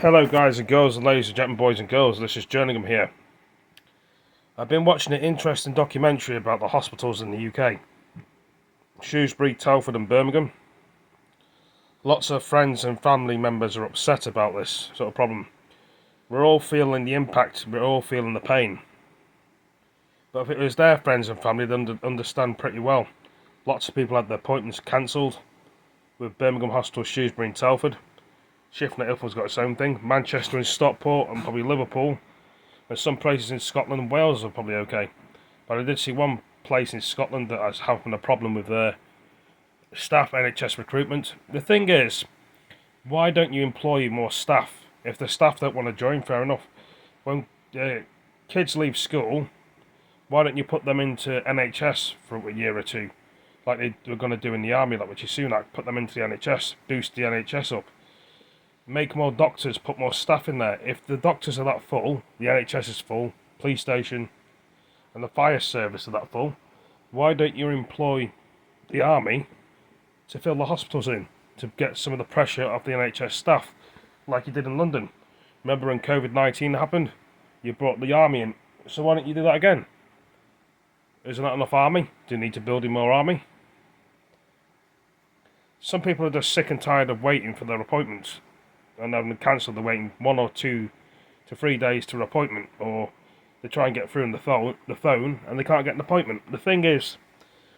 Hello guys and girls and ladies and gentlemen, boys and girls, this is Jerningham here. I've been watching an interesting documentary about the hospitals in the UK. Shrewsbury, Telford and Birmingham. Lots of friends and family members are upset about this sort of problem. We're all feeling the impact, we're all feeling the pain. But if it was their friends and family, they'd understand pretty well. Lots of people had their appointments cancelled with Birmingham Hospital, Shrewsbury and Telford. Shifting at Ilford's got its own thing. Manchester and Stockport and probably Liverpool. And some places in Scotland and Wales are probably okay. But I did see one place in Scotland that is having a problem with their staff NHS recruitment. The thing is, why don't you employ more staff? If the staff don't want to join, fair enough. When kids leave school, why don't you put them into NHS for a year or two? Like they were going to do in the army, like Richie Sunak. Put them into the NHS, boost the NHS up. Make more doctors, put more staff in there. If the doctors are that full, the NHS is full, police station and the fire service are that full, why don't you employ the army to fill the hospitals in, to get some of the pressure off the NHS staff, like you did in London? Remember when COVID-19 happened? You brought the army in, so why don't you do that again? Isn't that enough army? Do you need to build in more army? Some people are just sick and tired of waiting for their appointments and having to cancel the waiting 1 or 2 to 3 days to an appointment, or they try and get through on the phone and they can't get an appointment. The thing is,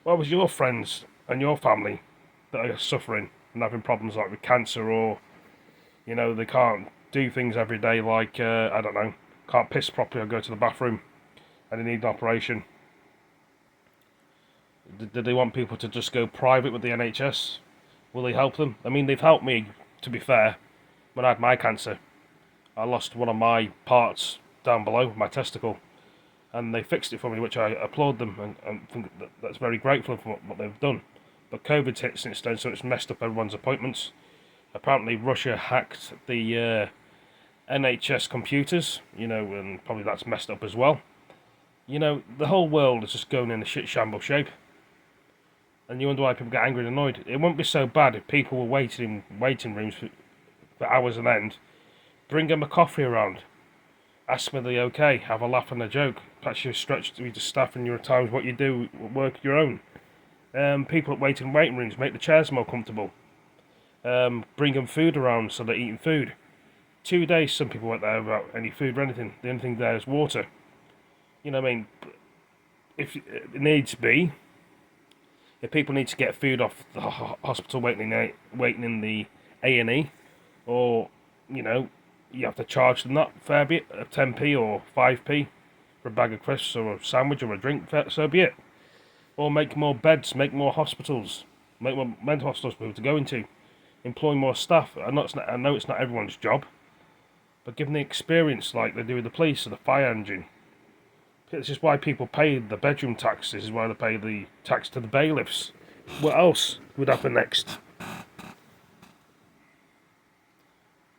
what was your friends and your family that are suffering and having problems like with cancer, or they can't do things every day, like I don't know, can't piss properly or go to the bathroom and they need an operation? Did they want people to just go private with the NHS? Will they help them? I mean, they've helped me, to be fair. When I had my cancer, I lost one of my parts down below, my testicle, and they fixed it for me, which I applaud them and think that's very grateful for what they've done. But COVID's hit since then, so it's messed up everyone's appointments. Apparently Russia hacked the NHS computers, and probably that's messed up as well. The whole world is just going in a shit shamble shape. And you wonder why people get angry and annoyed. It wouldn't be so bad if people were waiting in waiting rooms for hours on end. Bring them a coffee around. Ask them are they okay. Have a laugh and a joke. Perhaps you stretch to the staff in your times what you do, work your own. People at waiting rooms, make the chairs more comfortable. Bring them food around so they're eating food. 2 days some people weren't there without any food or anything. The only thing there is water. If it needs to be, if people need to get food off the hospital waiting in the A&E, or you have to charge them that fair bit, 10p or 5p for a bag of crisps or a sandwich or a drink, so be it. Or make more beds, make more hospitals, make more mental hospitals for people to go into, employ more staff. I know it's not everyone's job, but give them the experience like they do with the police or the fire engine. This is why people pay the bedroom tax. This is why they pay the tax to the bailiffs. What else would happen next?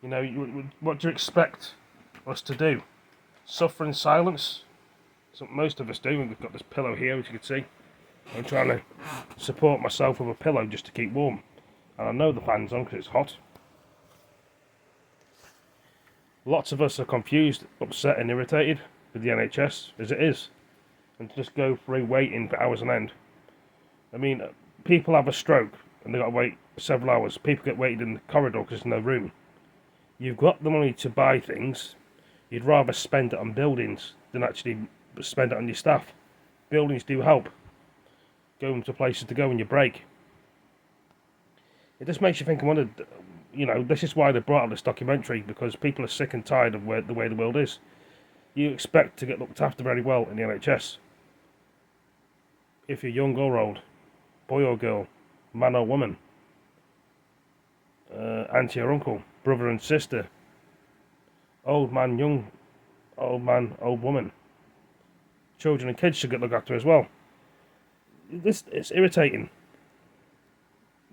What do you expect us to do? Suffer in silence? That's what most of us do. We've got this pillow here, which you can see. I'm trying to support myself with a pillow just to keep warm. And I know the fan's on because it's hot. Lots of us are confused, upset and irritated with the NHS as it is. And to just go through waiting for hours on end. I mean, people have a stroke and they've got to wait several hours. People get waited in the corridor because there's no room. You've got the money to buy things. You'd rather spend it on buildings than actually spend it on your staff. Buildings do help. Going to places to go when you break. It just makes you think and wonder, this is why they brought out this documentary, because people are sick and tired of the way the world is. You expect to get looked after very well in the NHS. If you're young or old, boy or girl, man or woman, auntie or uncle, brother and sister, old man, old woman, children and kids should get looked after as well. It's irritating.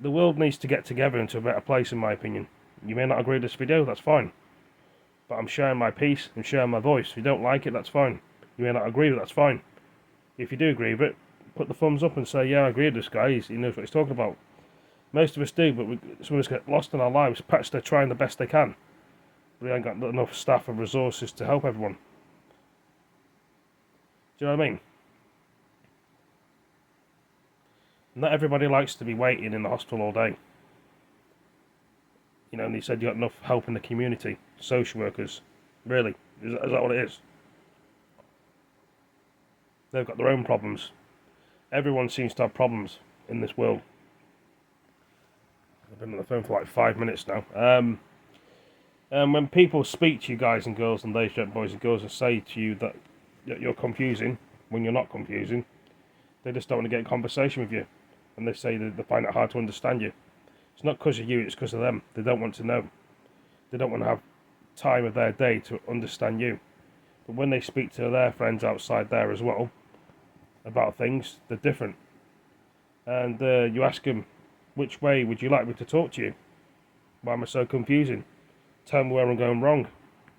The world needs to get together into a better place, in my opinion. You may not agree with this video, that's fine. But I'm sharing my piece and sharing my voice. If you don't like it, that's fine. You may not agree with it, that's fine. If you do agree with it, put the thumbs up and say, yeah, I agree with this guy, he knows what he's talking about. Most of us do, but some of us get lost in our lives. Perhaps they're trying the best they can. but they ain't got enough staff and resources to help everyone. Do you know what I mean? Not everybody likes to be waiting in the hospital all day. You know, and they said you got enough help in the community, social workers. Really? Is that what it is? They've got their own problems. Everyone seems to have problems in this world. I've been on the phone for like 5 minutes now. And when people speak to you guys and girls, and ladies, gentlemen, boys and girls, and say to you that you're confusing when you're not confusing, they just don't want to get a conversation with you. And they say that they find it hard to understand you. It's not because of you, it's because of them. They don't want to know. They don't want to have time of their day to understand you. But when they speak to their friends outside there as well about things, they're different. And you ask them, which way would you like me to talk to you? Why am I so confusing? Tell me where I'm going wrong.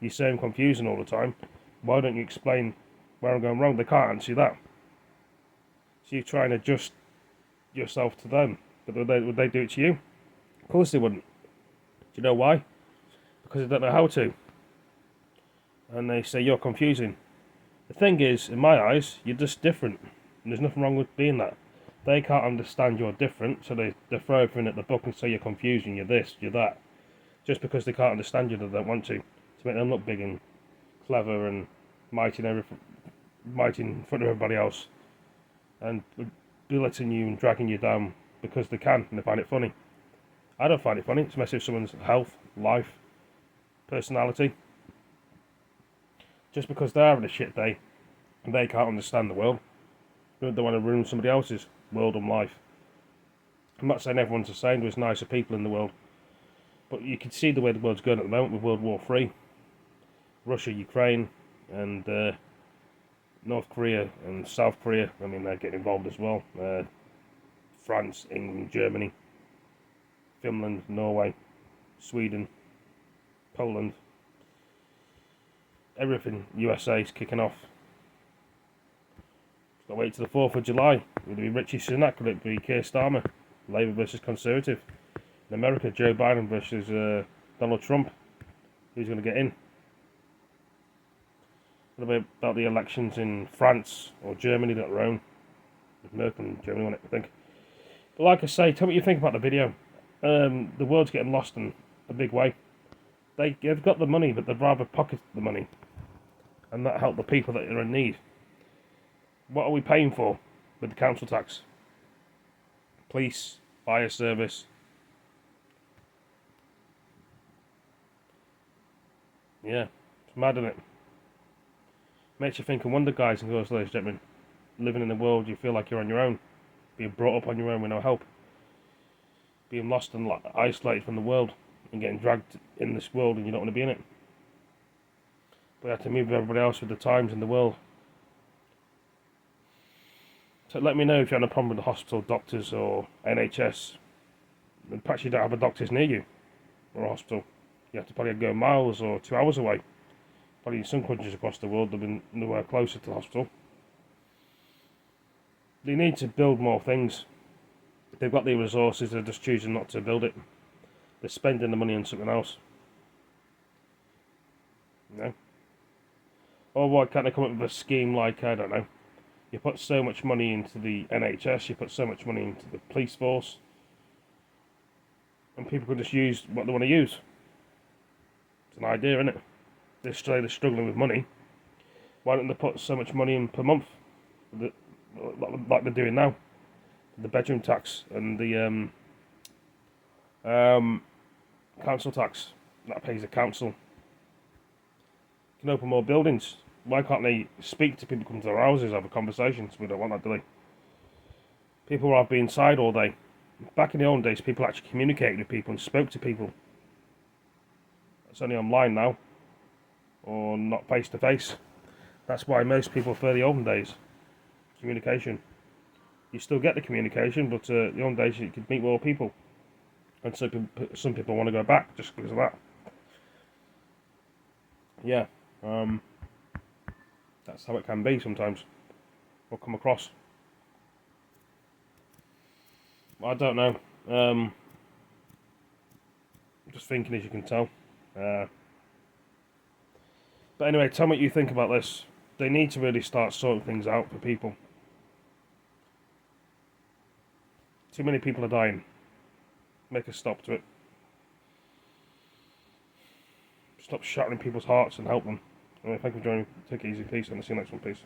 You say I'm confusing all the time. Why don't you explain where I'm going wrong? They can't answer that. So you try and adjust yourself to them. But would they do it to you? Of course they wouldn't. Do you know why? Because they don't know how to. And they say you're confusing. The thing is, in my eyes, you're just different. And there's nothing wrong with being that. They can't understand you're different, so they throw everything at the book and say you're confusing, you're this, you're that. Just because they can't understand you, they don't want to make them look big and clever and mighty in front of everybody else. And belittling you and dragging you down because they can, and they find it funny. I don't find it funny. It's messing with someone's health, life, personality. Just because they're having a shit day and they can't understand the world, they want to ruin somebody else's world and life. I'm not saying everyone's the same. There's nicer people in the world, but you can see the way the world's going at the moment with World War III, Russia, Ukraine, and North Korea and South Korea. I mean, they're getting involved as well. France, England, Germany, Finland, Norway, Sweden, Poland. Everything. USA is kicking off. Got to wait till the 4th of July. Would it be Richie Sunak? Would it be Keir Starmer? Labour versus Conservative. In America, Joe Biden versus Donald Trump. Who's going to get in? What about the elections in France or Germany that are own? Merkel in Germany, won't it, I think. But like I say, tell me what you think about the video. The world's getting lost in a big way. They've got the money, but they'd rather pocket the money and not help the people that are in need. What are we paying for with the council tax? Police, fire service. Yeah, it's mad, isn't it? Makes you think and wonder, guys and girls, ladies and gentlemen. Living in a world you feel like you're on your own. Being brought up on your own with no help. Being lost and isolated from the world. And getting dragged in this world and you don't want to be in it. But you have to move with everybody else with the times in the world. So let me know if you're having a problem with the hospital, doctors or NHS. And perhaps you don't have a doctor's near you. Or a hospital. You have to probably go miles or 2 hours away. Probably in some countries across the world they've been nowhere closer to the hospital. They need to build more things. They've got the resources, they're just choosing not to build it. They're spending the money on something else. You know? Or why can't they come up with a scheme like, I don't know, you put so much money into the NHS, you put so much money into the police force, and people can just use what they want to use. It's an idea, isn't it? They're struggling with money. Why don't they put so much money in per month, like they're doing now? The bedroom tax and the council tax that pays the council. You can open more buildings. Why can't they speak to people, come to their houses, have a conversations? We don't want that, do they? People rather be inside all day. Back in the old days, people actually communicated with people and spoke to people. It's only online now, or not face to face. That's why most people prefer the olden days. Communication. You still get the communication, but the old days you could meet more people. And so some people want to go back just because of that. Yeah, that's how it can be sometimes. Or come across. I don't know. I'm just thinking, as you can tell. But anyway, tell me what you think about this. They need to really start sorting things out for people. Too many people are dying. Make a stop to it. Stop shattering people's hearts and help them. Anyway, thank you for joining me. Take it easy. Peace. And I'll see you next one. Peace.